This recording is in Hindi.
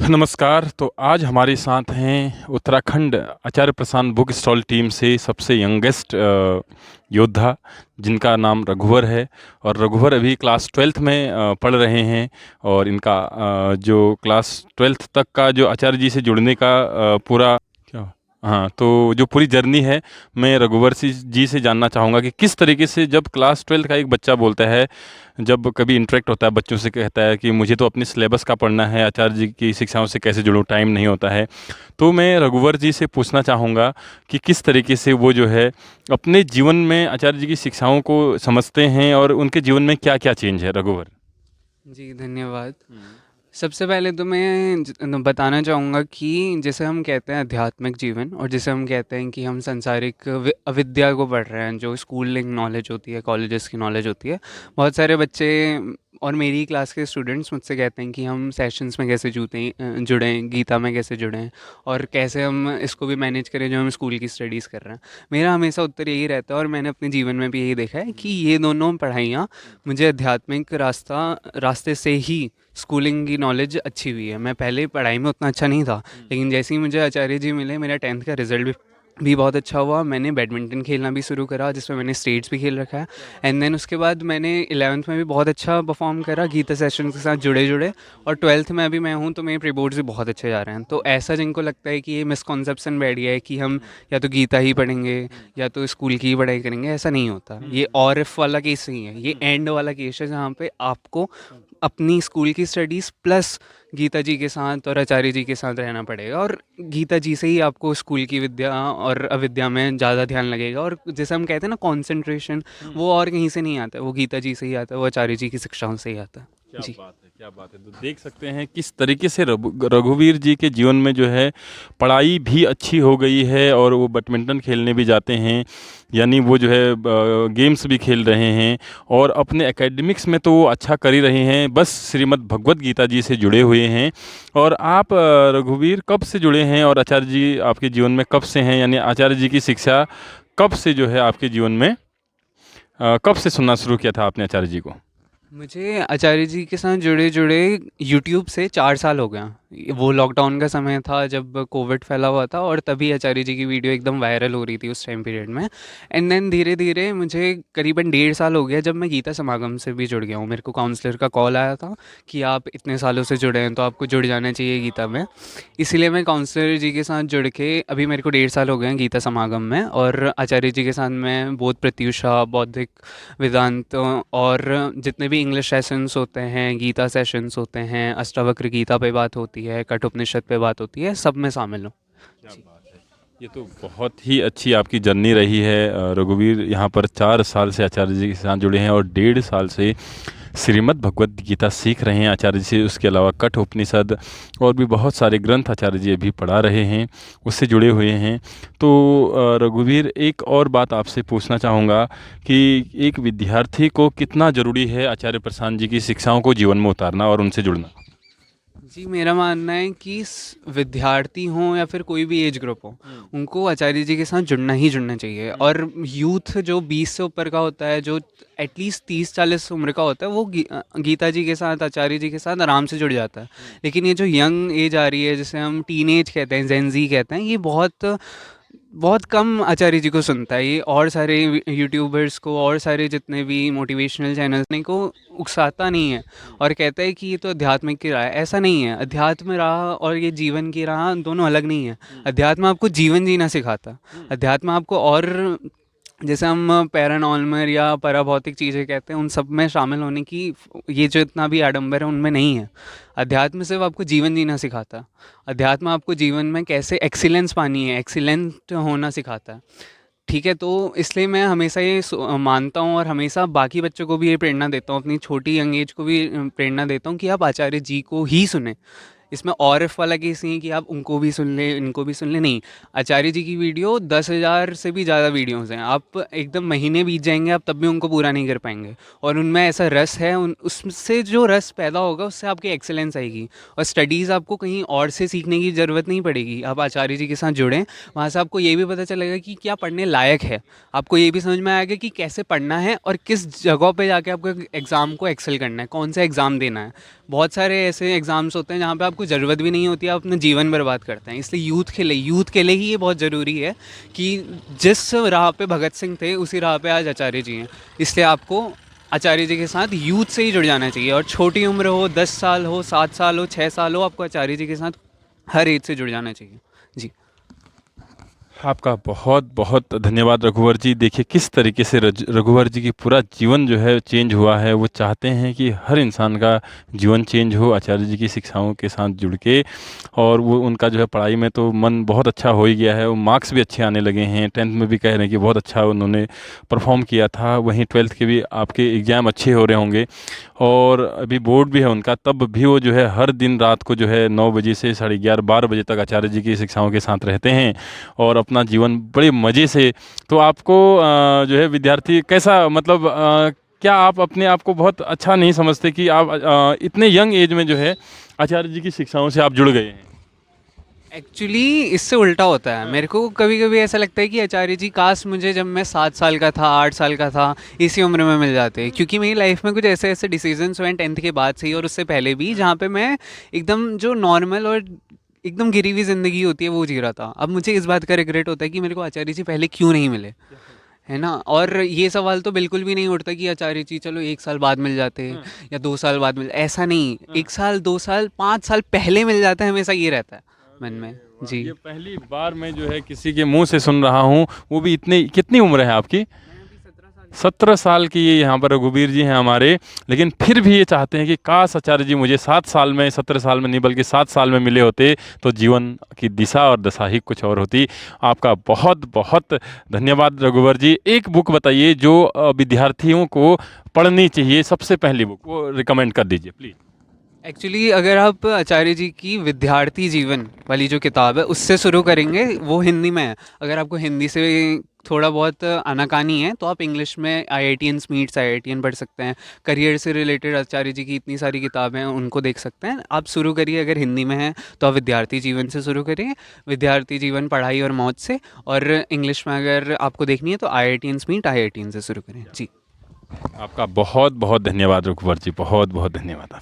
नमस्कार। तो आज हमारे साथ हैं उत्तराखंड आचार्य प्रसाद बुक स्टॉल टीम से सबसे यंगेस्ट योद्धा, जिनका नाम रघुवर है। और रघुवर अभी क्लास 12th में पढ़ रहे हैं। और इनका जो क्लास 12th तक का जो आचार्य जी से जुड़ने का पूरा क्या हाँ, तो जो पूरी जर्नी है, मैं रघुवर जी से जानना चाहूँगा कि किस तरीके से जब क्लास 12th का एक बच्चा बोलता है, जब कभी इंटरेक्ट होता है बच्चों से, कहता है कि मुझे तो अपने सिलेबस का पढ़ना है, आचार्य जी की शिक्षाओं से कैसे जुड़ूं, टाइम नहीं होता है। तो मैं रघुवर जी से पूछना चाहूँगा कि किस तरीके से वो जो है अपने जीवन में आचार्य जी की शिक्षाओं को समझते हैं और उनके जीवन में क्या क्या चेंज है। रघुवर जी, धन्यवाद। सबसे पहले तो मैं बताना चाहूँगा कि जैसे हम कहते हैं आध्यात्मिक जीवन और जिसे हम कहते हैं कि हम सांसारिक अविद्या को पढ़ रहे हैं, जो स्कूलिंग नॉलेज होती है, कॉलेजेस की नॉलेज होती है। बहुत सारे बच्चे और मेरी क्लास के स्टूडेंट्स मुझसे कहते हैं कि हम सेशंस में कैसे जुड़ें, गीता में कैसे जुड़ें और कैसे हम इसको भी मैनेज करें जो हम स्कूल की स्टडीज़ कर रहे हैं। मेरा हमेशा उत्तर यही रहता है और मैंने अपने जीवन में भी यही देखा है कि ये दोनों पढ़ाइयाँ मुझे आध्यात्मिक रास्ते से ही स्कूलिंग की नॉलेज अच्छी हुई है। मैं पहले पढ़ाई में उतना अच्छा नहीं था, लेकिन जैसे ही मुझे आचार्य जी मिले, मेरा 10th का रिज़ल्ट भी बहुत अच्छा हुआ। मैंने बैडमिंटन खेलना भी शुरू करा, जिसमें मैंने स्टेट्स भी खेल रखा है। एंड देन उसके बाद मैंने 11th में भी बहुत अच्छा परफॉर्म करा, गीता सेशंस के साथ जुड़े जुड़े। और 12th में अभी मैं हूँ, तो मेरे प्री बोर्ड्स भी बहुत अच्छे जा रहे हैं। तो ऐसा जिनको लगता है कि ये मिसकॉन्सेप्शन बैठ गया है कि हम या तो गीता ही पढ़ेंगे या तो स्कूल की ही पढ़ाई करेंगे, ऐसा नहीं होता। ये और इफ वाला केस नहीं है, ये एंड वाला केस है, जहाँ पे आपको अपनी स्कूल की स्टडीज़ प्लस गीता जी के साथ और आचार्य जी के साथ रहना पड़ेगा। और गीता जी से ही आपको स्कूल की विद्या और अविद्या में ज़्यादा ध्यान लगेगा। और जैसे हम कहते हैं ना, कंसंट्रेशन, वो और कहीं से नहीं आता है, वो गीता जी से ही आता है, वो आचार्य जी की शिक्षाओं से ही आता है। क्या जी। बात है, क्या बात है। तो देख सकते हैं किस तरीके से रघुवीर जी के जीवन में जो है पढ़ाई भी अच्छी हो गई है और वो बैडमिंटन खेलने भी जाते हैं, यानी वो जो है गेम्स भी खेल रहे हैं। और अपने एकेडमिक्स में तो वो अच्छा कर ही रहे हैं, बस श्रीमद् भगवत गीता जी से जुड़े हुए हैं। और आप रघुवीर कब से जुड़े हैं और आचार्य जी आपके जीवन में कब से हैं, यानी आचार्य जी की शिक्षा कब से जो है आपके जीवन में कब से सुनना शुरू किया था आपने आचार्य जी को? मुझे आचार्य जी के साथ जुड़े जुड़े यूट्यूब से 4 साल हो गया। वो लॉकडाउन का समय था जब कोविड फैला हुआ था, और तभी आचार्य जी की वीडियो एकदम वायरल हो रही थी उस टाइम पीरियड में। एंड देन धीरे धीरे मुझे करीबन 1.5 साल हो गया जब मैं गीता समागम से भी जुड़ गया हूँ। मेरे को काउंसलर का कॉल आया था कि आप इतने सालों से जुड़े हैं, तो आपको जुड़ जाना चाहिए गीता में। इसीलिए मैं काउंसलर जी के साथ जुड़ के अभी मेरे को 1.5 साल हो गए हैं गीता समागम में। और आचार्य जी के साथ मैं बोध प्रत्युषा, बौद्धिक वेदांत और जितने भी इंग्लिश सेशंस होते हैं, गीता सेशंस होते हैं, अष्टावक्र गीता पे बात होती है, कठोपनिषद पे बात होती है, सब में शामिल हूँ। क्या जी। बात है। ये तो बहुत ही अच्छी आपकी जर्नी रही है। रघुवीर यहाँ पर 4 साल से आचार्य जी के साथ जुड़े हैं और 1.5 साल से श्रीमद् भगवत गीता सीख रहे हैं आचार्य जी से। उसके अलावा कठ उपनिषद और भी बहुत सारे ग्रंथ आचार्य जी अभी पढ़ा रहे हैं, उससे जुड़े हुए हैं। तो रघुवीर, एक और बात आपसे पूछना चाहूँगा कि एक विद्यार्थी को कितना ज़रूरी है आचार्य प्रशांत जी की शिक्षाओं को जीवन में उतारना और उनसे जुड़ना? जी, मेरा मानना है कि विद्यार्थी हों या फिर कोई भी एज ग्रुप हो, उनको आचार्य जी के साथ जुड़ना ही जुड़ना चाहिए। और यूथ जो 20 से ऊपर का होता है, जो एटलीस्ट 30-40 उम्र का होता है, वो गीता जी के साथ, आचार्य जी के साथ आराम से जुड़ जाता है। लेकिन ये जो यंग एज आ रही है, जिसे हम टीन एज कहते हैं, जेन जी कहते हैं, ये बहुत बहुत कम आचार्य जी को सुनता है। ये और सारे यूट्यूबर्स को और सारे जितने भी मोटिवेशनल चैनल्स ने को उकसाता नहीं है और कहता है कि ये तो अध्यात्मिक की राह है। ऐसा नहीं है। अध्यात्म राह और ये जीवन की राह दोनों अलग नहीं है। अध्यात्म आपको जीवन जीना सिखाता। अध्यात्म आपको और जैसे हम पैरानॉर्मल या पराभौतिक चीज़ें कहते हैं, उन सब में शामिल होने की ये जो इतना भी आडंबर है उनमें नहीं है। अध्यात्म सिर्फ आपको जीवन जीना सिखाता है। अध्यात्म आपको जीवन में कैसे एक्सीलेंस पानी है, एक्सीलेंट होना सिखाता है। ठीक है, तो इसलिए मैं हमेशा ये मानता हूँ और हमेशा बाकी बच्चों को भी ये प्रेरणा देता हूँ, अपनी छोटी यंग एज को भी प्रेरणा देता हूँ कि आप आचार्य जी को ही सुने। इसमें और एफ वाला केस नहीं है कि आप उनको भी सुन लें, इनको भी सुन लें, नहीं। आचार्य जी की वीडियो 10,000 से भी ज़्यादा वीडियोज़ हैं। आप एकदम महीने बीत जाएंगे, आप तब भी उनको पूरा नहीं कर पाएंगे। और उनमें ऐसा रस है, उन उससे जो रस पैदा होगा उससे आपकी एक्सेलेंस आएगी। और स्टडीज़ आपको कहीं और से सीखने की ज़रूरत नहीं पड़ेगी। आप आचार्य जी के साथ जुड़ें, वहाँ से आपको ये भी पता चलेगा कि क्या पढ़ने लायक है। आपको ये भी समझ में आएगा कि कैसे पढ़ना है और किस जगह पे जाके आपको एग्ज़ाम को एक्सेल करना है, कौन सा एग्ज़ाम देना है। बहुत सारे ऐसे एग्ज़ाम्स होते हैं जहाँ पे आपको ज़रूरत भी नहीं होती, आप अपना जीवन बर्बाद करते हैं। इसलिए यूथ के लिए ही ये बहुत ज़रूरी है कि जिस राह पे भगत सिंह थे उसी राह पे आज आचार्य जी हैं। इसलिए आपको आचार्य जी के साथ यूथ से ही जुड़ जाना चाहिए, और छोटी उम्र हो, 10 साल हो, 7 साल हो, 6 साल हो, आपको आचार्य जी के साथ हर एज से जुड़ जाना चाहिए। जी। आपका बहुत बहुत धन्यवाद रघुवर जी। देखिए किस तरीके से रघुवर जी की पूरा जीवन जो है चेंज हुआ है। वो चाहते हैं कि हर इंसान का जीवन चेंज हो आचार्य जी की शिक्षाओं के साथ जुड़ के, और वो उनका जो है पढ़ाई में तो मन बहुत अच्छा हो ही गया है। वो मार्क्स भी अच्छे आने लगे हैं, 10th में भी कह रहे हैं कि बहुत अच्छा उन्होंने परफॉर्म किया था। वहीं 12th के भी आपके एग्ज़ाम अच्छे हो रहे होंगे, और अभी बोर्ड भी है उनका, तब भी वो जो है हर दिन रात को जो है 9 बजे से 11:30 12 बजे तक आचार्य जी की शिक्षाओं के साथ रहते हैं और अपना जीवन बड़े मज़े से। तो आपको जो है विद्यार्थी कैसा, मतलब क्या आप अपने आप को बहुत अच्छा नहीं समझते कि आप इतने यंग एज में जो है आचार्य जी की शिक्षाओं से आप जुड़ गए हैं? एक्चुअली इससे उल्टा होता है। मेरे को कभी कभी ऐसा लगता है कि आचार्य जी काश मुझे जब मैं 7 साल का था, 8 साल का था, इसी उम्र में मिल जाते, क्योंकि मेरी लाइफ में कुछ ऐसे ऐसे डिसीजंस हुए 10th के बाद से ही और उससे पहले भी, जहाँ पे मैं एकदम जो नॉर्मल और एकदम गिरी हुई ज़िंदगी होती है वो जी रहा था। अब मुझे इस बात का रिग्रेट होता है कि मेरे को आचार्य जी पहले क्यों नहीं मिले, है ना। और ये सवाल तो बिल्कुल भी नहीं उठता कि आचार्य जी चलो 1 साल बाद मिल जाते या 2 साल बाद मिल, ऐसा नहीं। 1 साल, 2 साल, 5 साल पहले मिल जाता है, हमेशा ये रहता है मन में। जी। ये पहली बार मैं जो है किसी के मुंह से सुन रहा हूँ, वो भी इतने, कितनी उम्र है आपकी? 17 साल की ये यहाँ पर रघुवीर जी हैं हमारे, लेकिन फिर भी ये चाहते हैं कि काश आचार्य जी मुझे 7 साल में, 17 साल में नहीं बल्कि 7 साल में मिले होते तो जीवन की दिशा और दशा ही कुछ और होती। आपका बहुत बहुत धन्यवाद रघुवर जी। एक बुक बताइए जो विद्यार्थियों को पढ़नी चाहिए, सबसे पहली बुक वो रिकमेंड कर दीजिए प्लीज़। एक्चुअली अगर आप आचार्य जी की विद्यार्थी जीवन वाली जो किताब है उससे शुरू करेंगे, वो हिंदी में है। अगर आपको हिंदी से थोड़ा बहुत आनाकानी है तो आप इंग्लिश में IITians मीट्स IITian पढ़ सकते हैं। करियर से रिलेटेड आचार्य जी की इतनी सारी किताबें हैं, उनको देख सकते हैं। आप शुरू करिए, अगर हिंदी में है तो आप विद्यार्थी जीवन से शुरू करिए, विद्यार्थी जीवन पढ़ाई और मौज से। और इंग्लिश में अगर आपको देखनी है तो IITians मीट IITian से शुरू करें। जी। आपका बहुत बहुत धन्यवाद रघुवर जी, बहुत बहुत धन्यवाद।